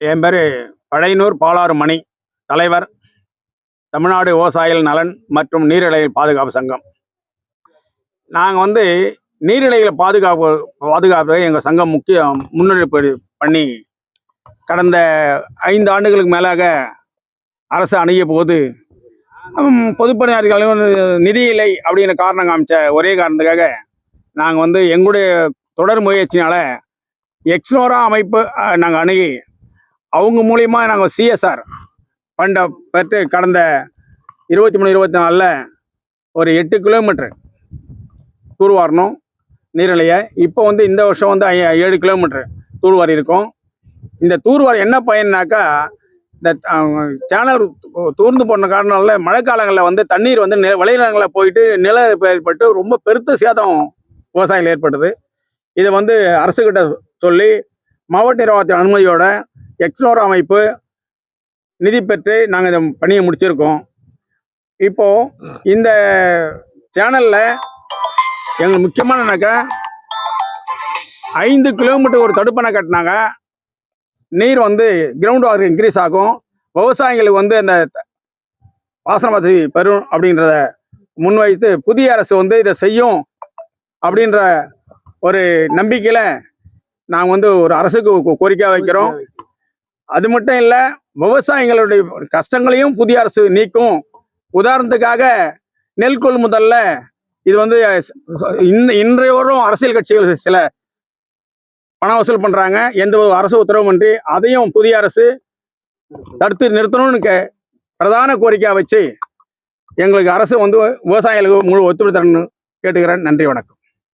என் பேர் பழையனூர் பாலாறு மணி, தலைவர், தமிழ்நாடு விவசாயிகள் நலன் மற்றும் நீர்நிலைகள் பாதுகாப்பு சங்கம். நாங்கள் நீர்நிலைகளை பாதுகாப்பு எங்கள் சங்கம் முக்கிய முன்னெடுப்பு பண்ணி கடந்த 5 ஆண்டுகளுக்கு மேலாக அரசு அணுகிய போது பொதுப்பணியாளர்களும் நிதி இல்லை அப்படிங்கிற காரணம் காமிச்ச ஒரே காரணத்துக்காக நாங்கள் எங்களுடைய தொடர் முயற்சினால எக்ஸ்னோரா அமைப்பு நாங்கள் அணுகி அவங்க மூலியமா நாங்கள் CSR ஃபண்டை பெற்று கடந்த 23-24 ஒரு 8 கிலோமீட்டர் தூர்வாரணும் நீர்நிலையை. இப்போ இந்த வருஷம் 7 கிலோமீட்டர் தூர்வாரி இருக்கோம். இந்த தூர்வாரி என்ன பயன்னாக்கா, இந்த சேனல் தூர்ந்து போன காரணனால மழைக்காலங்களில் தண்ணீர் விளைநிலங்களில் போயிட்டு நில ஏற்பட்டு ரொம்ப பெருத்த சேதம் விவசாயிகள் ஏற்படுது. இதை அரசுக்கிட்ட சொல்லி மாவட்ட நிர்வாகத்தின் அனுமதியோட எக்ஸ்னோரா அமைப்பு நிதி பெற்று நாங்கள் இதை பணியை முடிச்சிருக்கோம். இப்போ இந்த சேனல்ல எங்களுக்கு முக்கியமானனாக்கா 5 கிலோமீட்டர் ஒரு தடுப்பணை கட்டினாங்க. நீர் கிரவுண்ட் வாட்டர் இன்க்ரீஸ் ஆகும், விவசாயிகளுக்கு அந்த பாசன வசதி பெறும் அப்படின்றத முன்வைத்து புதிய அரசு இதை செய்யும் அப்படின்ற ஒரு நம்பிக்கையில நாங்கள் ஒரு அரசுக்கு கோரிக்கை வைக்கிறோம். அது மட்டும் இல்லை, விவசாயிகளுடைய கஷ்டங்களையும் புதிய அரசு நீக்கும். உதாரணத்துக்காக நெல் கொள்முதல்ல இது இன்றையோரும் அரசியல் கட்சிகள் சில பணம் வசூல் பண்றாங்க, எந்த ஒரு அரசு உத்தரவுமின்றி. அதையும் புதிய அரசு தடுத்து நிறுத்தணும்னு பிரதான கோரிக்கையா வச்சு எங்களுக்கு அரசு விவசாயிகளுக்கு முழு ஒத்துழைப்பு தரணும்னு கேட்டுக்கிறேன். நன்றி, வணக்கம்.